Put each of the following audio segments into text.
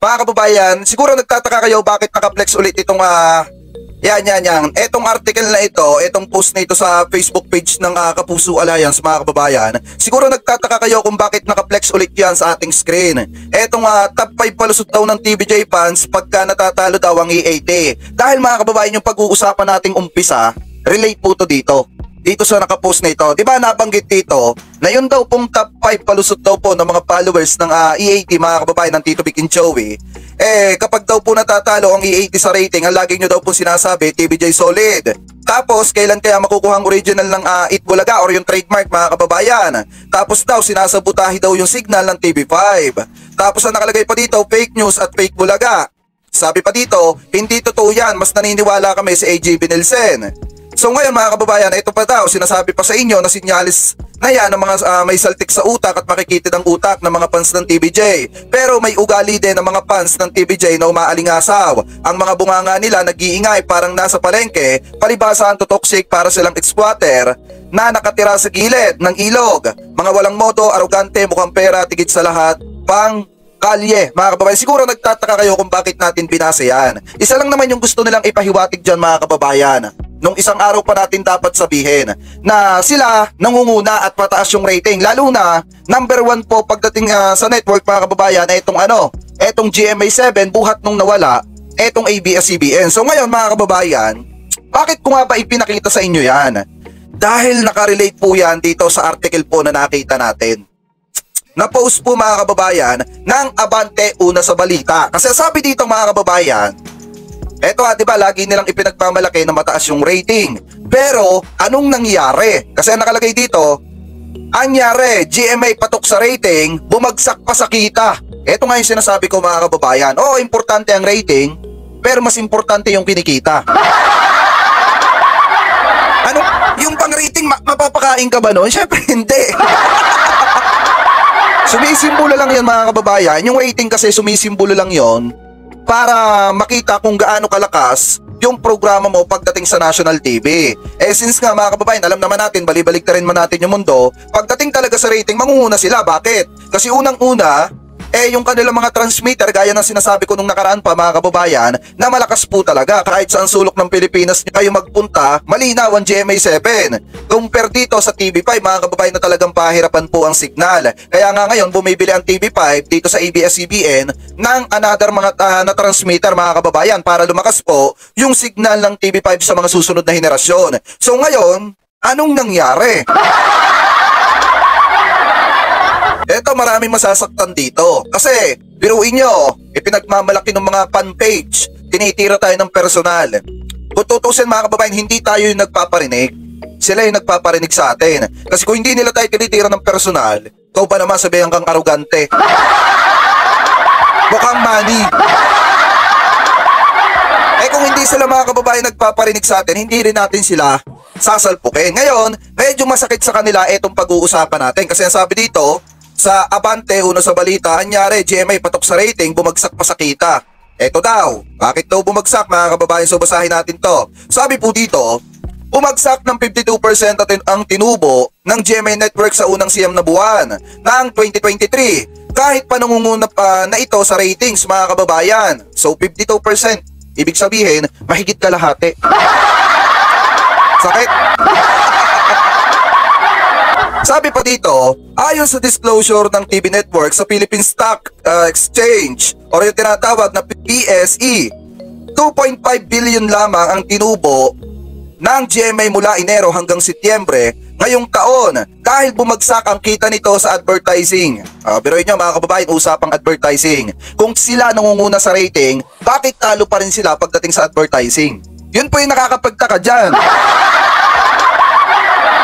Mga kababayan, siguro nagtataka kayo bakit nakaplex ulit itong yan. Etong article na ito, etong post na ito sa Facebook page ng Kapuso Alliance, mga kababayan. Siguro nagtataka kayo kung bakit nakaplex ulit yan sa ating screen. Etong top 5 palusot daw ng TVJ fans pagka natatalo daw ang EAT. Dahil mga kababayan, yung pag-uusapan nating umpisa, relate po to dito sa nakapost na ito. Diba nabanggit dito na yun daw pong top 5 palusot daw po ng mga followers ng EAT, mga kababayan, ng Tito Vic and Joey. Kapag daw po natatalo ang EAT sa rating, ang lagi nyo daw po sinasabi, TVJ solid. Tapos, kailan kaya makukuha ang original ng Eat Bulaga or yung trademark, mga kababayan? Tapos daw, sinasabutahi daw yung signal ng TV5. Tapos, ang nakalagay pa dito, fake news at fake Bulaga. Sabi pa dito, hindi totoo yan, mas naniniwala kami si AJ Binilsen. So ngayon, mga kababayan, ito pa daw, sinasabi pa sa inyo na sinyalis na yan ng mga may saltik sa utak at makikitid ang utak ng mga fans ng TVJ. Pero may ugali din ng mga fans ng TVJ na umaalingasaw. Ang mga bunganga nila nag-iingay parang nasa palengke, palibasa ang toxic para silang ex-squatter na nakatira sa gilid ng ilog. Mga walang moto, arogante, mukhang pera, tigit sa lahat, pang kalye. Mga kababayan, siguro nagtataka kayo kung bakit natin binasa yan. Isa lang naman yung gusto nilang ipahiwatig dyan, mga kababayan. Nung isang araw pa natin dapat sabihin na sila nangunguna at pataas yung rating. Lalo na, number 1 po pagdating sa network, mga kababayan, etong GMA7 buhat nung nawala, etong ABS-CBN. So ngayon, mga kababayan, bakit ko nga ba ipinakita sa inyo yan? Dahil nakarelate po yan dito sa article po na nakita natin. Na-post po, mga kababayan, ng Abante Una sa Balita. Kasi sabi dito, mga kababayan, eto diba, lagi nilang ipinagmamalaki na mataas yung rating. Pero, anong nangyari? Kasi ang nakalagay dito, anyari, GMA patok sa rating, bumagsak pa sa kita. Eto nga yung sinasabi ko, mga kababayan. Oo, importante ang rating, pero mas importante yung kinikita. Ano? Yung pang-rating, mapapakain ka ba nun? Syempre, hindi. Sumisimbolo lang yan, mga kababayan. Yung rating kasi sumisimbolo lang yon para makita kung gaano kalakas yung programa mo pagdating sa national TV. Since nga, mga kababayan, alam naman natin, balibaliktarin man natin yung mundo, pagdating talaga sa rating, mangunguna sila. Bakit? Kasi unang-una, yung kanilang mga transmitter, gaya ng sinasabi ko nung nakaraan pa, mga kababayan, na malakas po talaga. Kahit saan sulok ng Pilipinas kayo magpunta, malinaw ang GMA7. Compare dito sa TV5, mga kababayan, na talagang pahirapan po ang signal. Kaya nga ngayon, bumibili ang TV5 dito sa ABS-CBN ng another mga na transmitter, mga kababayan, para lumakas po yung signal ng TV5 sa mga susunod na henerasyon. So ngayon, anong nangyari? Eto, maraming masasaktan dito. Kasi, biruin nyo, ipinagmamalaki ng mga fan page. Tinitira tayo ng personal. Kung tutusin, mga kababayan, hindi tayo yung nagpaparinig. Sila yung nagpaparinig sa atin. Kasi kung hindi nila tayo tinitira ng personal, ikaw ba naman sabihan kang arugante? Mukhang money. Kung hindi sila, mga kababayan, nagpaparinig sa atin, hindi rin natin sila sasalpukin. Ngayon, medyo masakit sa kanila itong pag-uusapan natin. Kasi ang sabi dito, sa Abante Una sa Balita, anyari, GMA patok sa rating, bumagsak pa sa kita. Eto daw, bakit daw bumagsak, mga kababayan? So basahin natin to. Sabi po dito, bumagsak ng 52% ang tinubo ng GMA Network sa unang siyam na buwan ng 2023. Kahit pa nangunguna pa na ito sa ratings, mga kababayan. So 52%, ibig sabihin, mahigit kalahati. Sakit. Sabi pa dito, ayon sa disclosure ng TV Network sa Philippine Stock Exchange o yung tinatawag na PSE, 2.5 billion lamang ang tinubo ng GMA mula Enero hanggang Setyembre ngayong taon dahil bumagsak ang kita nito sa advertising. Biruin nyo, mga kababayan, usapang advertising. Kung sila nangunguna sa rating, bakit talo pa rin sila pagdating sa advertising? Yun po yung nakakapagtaka dyan.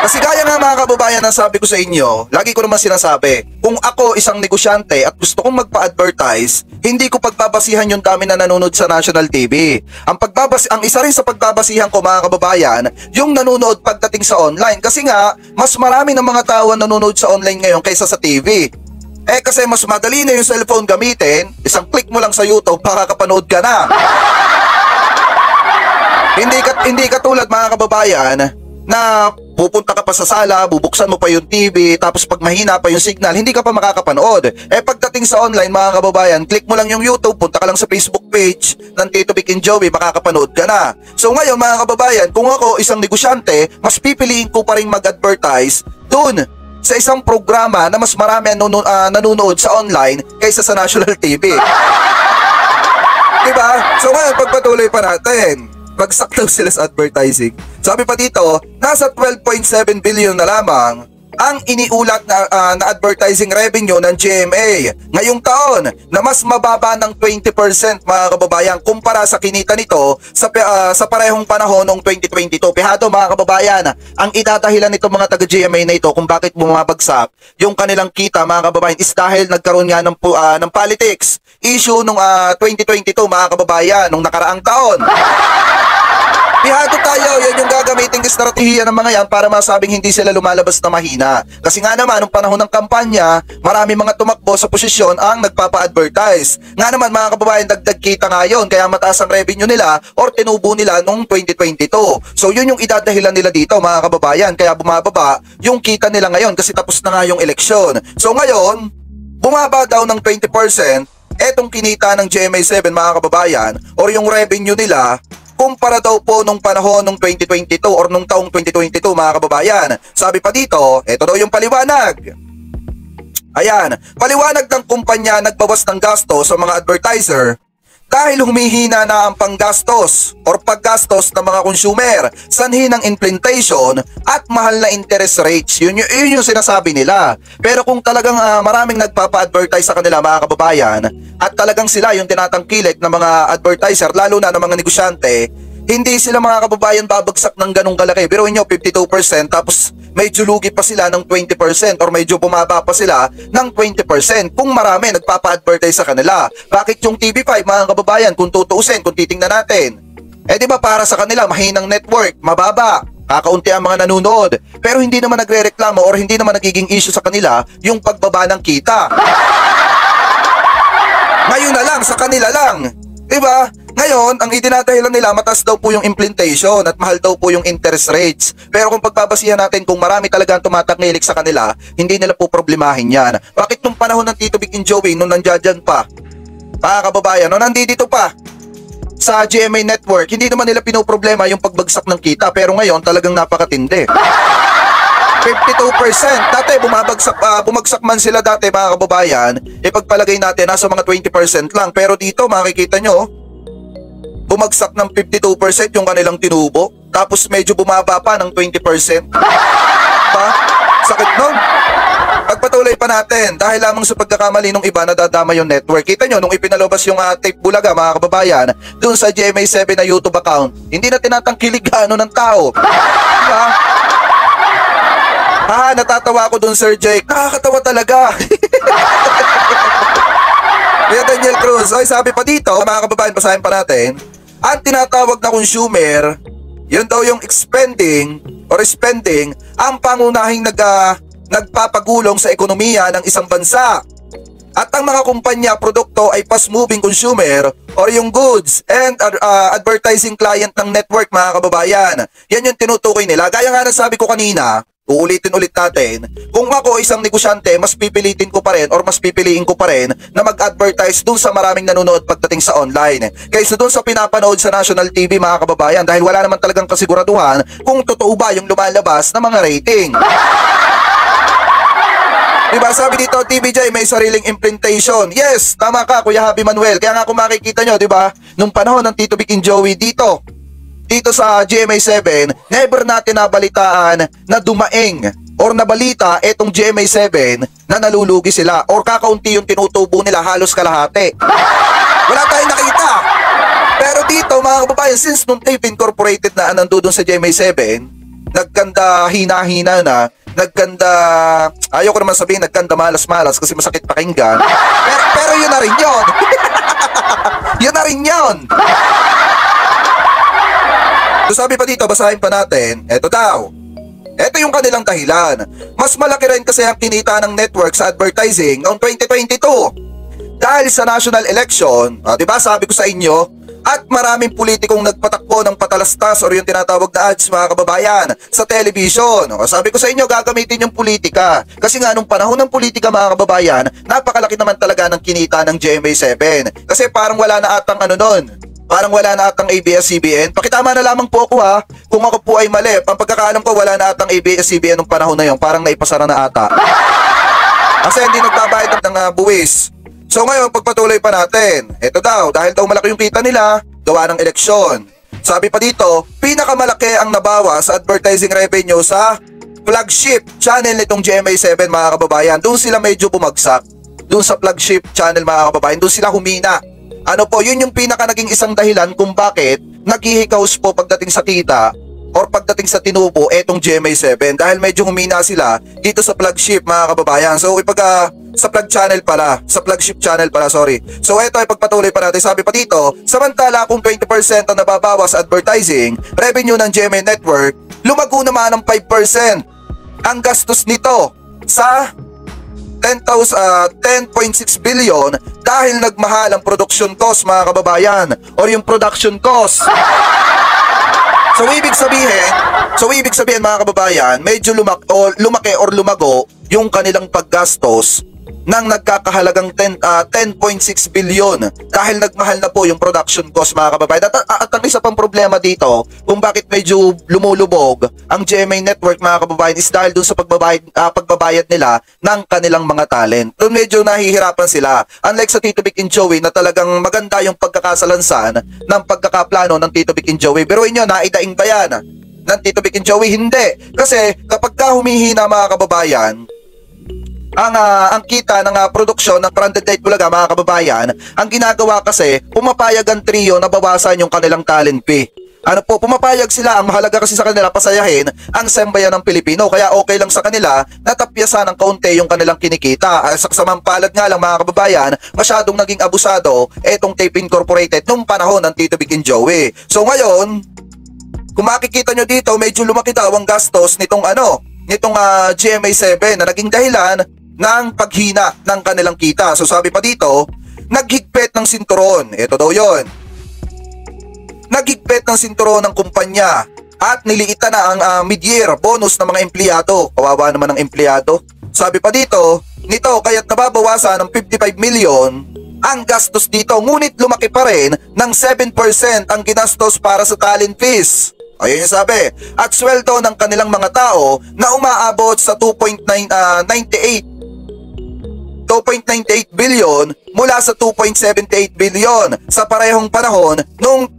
Kasi gaya nga, mga kababayan, ang sabi ko sa inyo, lagi ko naman sinasabi, kung ako isang negosyante at gusto kong magpa-advertise, hindi ko pagbabasihan yung dami na nanonood sa national TV. Ang isa rin sa pagbabasihan ko, mga kababayan, yung nanonood pagdating sa online. Kasi nga, mas marami ng mga tao nanonood sa online ngayon kaysa sa TV. Kasi mas madali na yung cellphone gamitin, isang click mo lang sa YouTube, makakapanood ka na. Hindi katulad, mga kababayan, na pupunta ka pa sa sala, bubuksan mo pa yung TV, tapos pag mahina pa yung signal, hindi ka pa makakapanood. Pagdating sa online mga kababayan, click mo lang yung YouTube, punta ka lang sa Facebook page ng Tito Vic and Joey, makakapanood ka na. So ngayon mga kababayan, kung ako isang negosyante, mas pipiliin ko pa rin mag-advertise dun sa isang programa na mas marami nanonood sa online kaysa sa national TV. Diba? So ngayon, pagpatuloy pa natin. Bagsak daw sila sa advertising. Sabi pa dito, nasa 12.7 billion na lamang ang iniulat na advertising revenue ng GMA ngayong taon na mas mababa ng 20% mga kababayan kumpara sa kinita nito sa parehong panahon noong 2022. Pihado mga kababayan, ang idadahilan nito mga taga-GMA na ito kung bakit bumabagsak yung kanilang kita mga kababayan is dahil nagkaroon nga ng politics issue nung 2022 mga kababayan, nung nakaraang taon. Pihado tayo, yan yung gagamiting estratehiya ng mga yan para masabing hindi sila lumalabas na mahina. Kasi nga naman, nung panahon ng kampanya, marami mga tumakbo sa posisyon ang nagpapa-advertise. Nga naman mga kababayan, dagdag kita nga yun, kaya mataas ang revenue nila or tinubo nila noong 2022. So yun yung idadahilan nila dito mga kababayan, kaya bumababa yung kita nila ngayon kasi tapos na nga yung eleksyon. So ngayon, bumaba daw ng 20%, etong kinita ng GMA7 mga kababayan or yung revenue nila kumpara daw po nung panahon nung 2022 or nung taong 2022 mga kababayan. Sabi pa dito, ito daw yung paliwanag. Ayan, paliwanag ng kumpanya nagbawas ng gasto sa mga advertiser dahil humihina na ang panggastos or paggastos ng mga consumer, sanhi ng inflation at mahal na interest rates. Yun yung sinasabi nila. Pero kung talagang maraming nagpapa-advertise sa kanila mga kababayan at talagang sila yung tinatangkilik ng mga advertiser, lalo na ng mga negosyante, hindi sila mga kababayan babagsak ng ganong kalaki. Pero inyo 52% tapos medyo lugi pa sila ng 20% or medyo bumaba pa sila ng 20% kung marami nagpapa-advertise sa kanila. Bakit yung TV5 mga kababayan, kung tutuusin, kung titingnan natin, di ba para sa kanila mahinang network, mababa, kakaunti ang mga nanonood, pero hindi naman nagre-reklamo or hindi naman nagiging issue sa kanila yung pagbaba ng kita. Ngayon na lang, sa kanila lang. Diba? Ngayon, ang idinadahilan nila, mataas daw po yung implementation at mahal daw po yung interest rates. Pero kung pagbabasihan natin kung marami talagang tumataknilik sa kanila, hindi nila po problemahin yan. Bakit nung panahon ng Tito Vic and Joey, nung nandyan pa, kababayan, nung nandito pa, sa GMA Network, hindi naman nila pinoproblema yung pagbagsak ng kita. Pero ngayon, talagang napakatindi. 52%. Dati bumagsak man sila dati mga kababayan, pagpalagay natin nasa mga 20% lang. Pero dito makikita nyo, bumagsak ng 52% yung kanilang tinubo. Tapos medyo bumaba pa ng 20%. Pa? Sakit nun. Pagpatuloy pa natin, dahil lamang sa pagkakamali ng iba nadadama yung network. Kita nyo, nung ipinalabas yung tape bulaga mga kababayan, dun sa GMA7 na YouTube account, hindi na tinatangkilig gaano ng tao. Diba? Natatawa ako dun, Sir Jake. Nakakatawa talaga. Kaya Daniel Cruz, ay sabi pa dito, mga kababayan, basahin pa natin, ang tinatawag na consumer, yun daw yung spending, ang pangunahing nagpapagulong sa ekonomiya ng isang bansa. At ang mga kumpanya, produkto ay fast-moving consumer or yung goods and advertising client ng network mga kababayan. Yan yung tinutukoy nila. Gaya nga na sabi ko kanina, uulitin ulit natin, kung ako isang negosyante, mas pipiliin ko pa rin na mag-advertise dun sa maraming nanonood pagdating sa online kaysa dun sa pinapanood sa national TV mga kababayan, dahil wala naman talagang kasiguraduhan kung totoo ba yung lumalabas na mga rating. Diba sabi dito, TVJ may sariling implementation. Yes, tama ka Kuya Happy Manuel. Kaya nga kung makikita nyo, diba, nung panahon ng Tito Vic and Joey dito sa GMA7, never natin nabalitaan na dumaing or nabalita etong GMA7 na nalulugi sila or kakaunti yung tinutubo nila, halos kalahati. Wala tayong nakita. Pero dito mga kababayan, since nung tape incorporated na nandun sa GMA7, nagkanda hina-hina na, nagkanda, ayoko naman sabihin nagkanda malas-malas kasi masakit pakinggan, pero yun na rin yun. Yun na rin yun. So sabi pa dito, basahin pa natin, eto daw, eto yung kanilang dahilan. Mas malaki rin kasi ang kinita ng network sa advertising noong 2022 dahil sa national election. Diba sabi ko sa inyo, At maraming politikong nagpatakbo ng patalastas o yung tinatawag na ads mga kababayan sa television. O, sabi ko sa inyo, gagamitin yung politika. Kasi nga nung panahon ng politika mga kababayan, napakalaki naman talaga ng kinita ng GMA7. Kasi parang wala na atang ano nun. Parang wala na atang ABS-CBN. Pakitama na lamang po ako ha, kung ako po ay mali. Ang pagkakaalam ko, wala na atang ABS-CBN nung panahon na yun. Parang naipasara na ata. Kasi hindi nagbabayad ng buwis. So ngayon, pagpatuloy pa natin. Ito daw, dahil daw malaki yung kita nila, gawa ng eleksyon. Sabi pa dito, pinakamalaki ang nabawa sa advertising revenue sa flagship channel nitong GMA7 mga kababayan. Doon sila medyo bumagsak. Doon sa flagship channel mga kababayan, doon sila humina. Ano po, yun yung pinaka naging isang dahilan kung bakit naghihikaws po pagdating sa kita or pagdating sa tinubo etong GMA7 dahil medyo humina sila dito sa flagship mga kababayan. So sa flagship channel pala, sorry. So ito ay pagpatuloy pa natin. Sabi pa dito, samantala kung 20% ang nababawas sa advertising revenue ng GMA Network, lumago naman ng 5% ang gastos nito sa 10.6 billion dahil nagmahal ang production cost mga kababayan or yung production cost. So ibig sabihin mga kababayan, medyo lumaki or lumago yung kanilang paggastos ng nagkakahalagang 10.6 billion dahil nagmahal na po yung production cost mga kababayan. At ang isa pang problema dito kung bakit medyo lumulubog ang GMA Network mga kababayan is dahil dun sa pagbabayad nila ng kanilang mga talent. Doon medyo nahihirapan sila. Unlike sa Tito Vic and Joey na talagang maganda yung pagkakasalansan ng pagkakaplano ng Tito Vic and Joey. Pero inyo, naidaing ba yan ng Tito Vic and Joey? Hindi. Kasi kapag humihina mga kababayan, ang kita ng produksyon ng Branded Light Bulaga mga kababayan, ang ginagawa kasi, pumapayag ang trio na bawasan yung kanilang talent fee. Ano po, pumapayag sila, ang mahalaga kasi sa kanila pasayahin ang sembayan ng Pilipino, kaya okay lang sa kanila natapyasan ng kaunti yung kanilang kinikita. Sa samampalad nga lang mga kababayan, masyadong naging abusado etong Tape Incorporated nung panahon ng Tito Vic and Joey. So ngayon, kung makikita nyo dito, medyo lumaki daw ang gastos nitong GMA7 na naging dahilan ng paghina ng kanilang kita. So sabi pa dito, naghigpit ng sinturon. Ito daw yon. Naghigpit ng sinturon ng kumpanya at niliitan na ang mid-year bonus ng mga empleyado. Kawawa naman ng empleyado. Sabi pa dito, nito kaya't nababawasan ng 55 million ang gastos dito. Ngunit lumaki pa rin ng 7% ang ginastos para sa talent fees. Ayun yung sabi. At sweldo ng kanilang mga tao na umaabot sa 2.98 billion mula sa 2.78 billion sa parehong panahon noong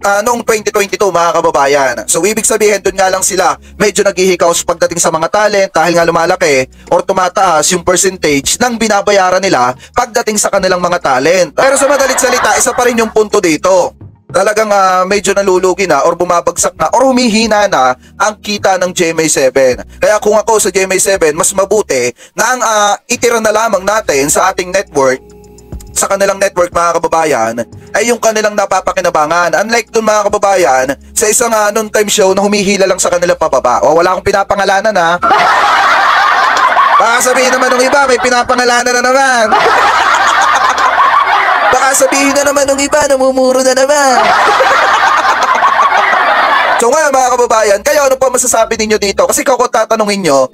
2022 mga kababayan. So ibig sabihin doon nga lang sila medyo naghihikaws pagdating sa mga talent dahil nga lumalaki or tumataas yung percentage ng binabayaran nila pagdating sa kanilang mga talent. Pero sa madalit salita, isa pa rin yung punto dito. Talagang medyo nalulugi na or bumabagsak na or humihina na ang kita ng GMA7. Kaya kung ako sa GMA7, mas mabuti na ang itira na lamang natin sa ating network, sa kanilang network mga kababayan, ay yung kanilang napapakinabangan. Unlike dun mga kababayan, sa isang noon-time show na humihila lang sa kanila pababa. O wala akong pinapangalanan ha. Baka sabihin naman ng iba, may pinapangalanan na naman. Baka sabihin na naman ng iba, namumuro na naman. So ngayon mga kababayan, kayo ano pa masasabi ninyo dito? Kasi kung tatanungin nyo,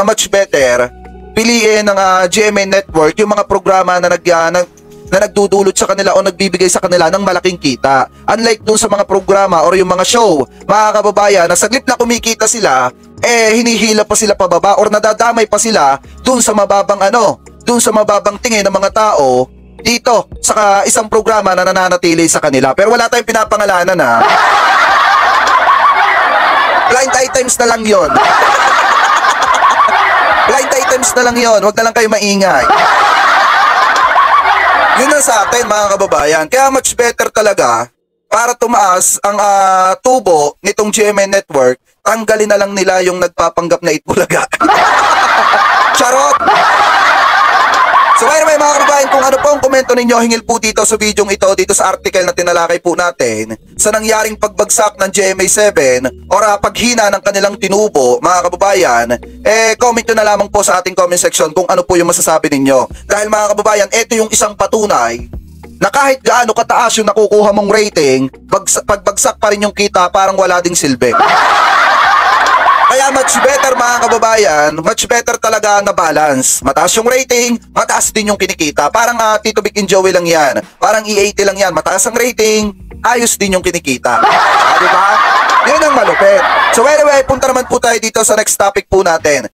much better piliin ng GMA Network yung mga programa na nagdudulot sa kanila o nagbibigay sa kanila ng malaking kita. Unlike dun sa mga programa or yung mga show, mga kababayan, na saglit na kumikita sila, hinihila pa sila pababa or nadadamay pa sila dun sa mababang tingin ng mga tao dito sa isang programa na nananatili sa kanila. Pero wala tayong pinapangalanan ha. Blind items na lang yon. Blind items na lang yon. Huwag na lang kayo maingay. Yun na sa atin mga kababayan. Kaya much better talaga para tumaas ang tubo nitong GMA Network, tanggalin na lang nila yung nagpapanggap na Itbulaga. Charot! So anyway mga kababayan, kung ano po ang komento ninyo, hingil po dito sa video ito, dito sa article na tinalakay po natin sa nangyaring pagbagsak ng GMA7 or paghina ng kanilang tinubo mga kababayan, comment nyo na lamang po sa ating comment section kung ano po yung masasabi ninyo. Dahil mga kababayan, ito yung isang patunay na kahit gaano kataas yung nakukuha mong rating, pagbagsak pa rin yung kita, parang wala ding silbi. Kaya much better mga kababayan, much better talaga na balance. Mataas yung rating, mataas din yung kinikita. Parang Tito Vic and Joey lang yan. Parang E80 lang yan. Mataas ang rating, ayos din yung kinikita. Diba? Yun ang malupit. So anyway, punta naman po tayo dito sa next topic po natin.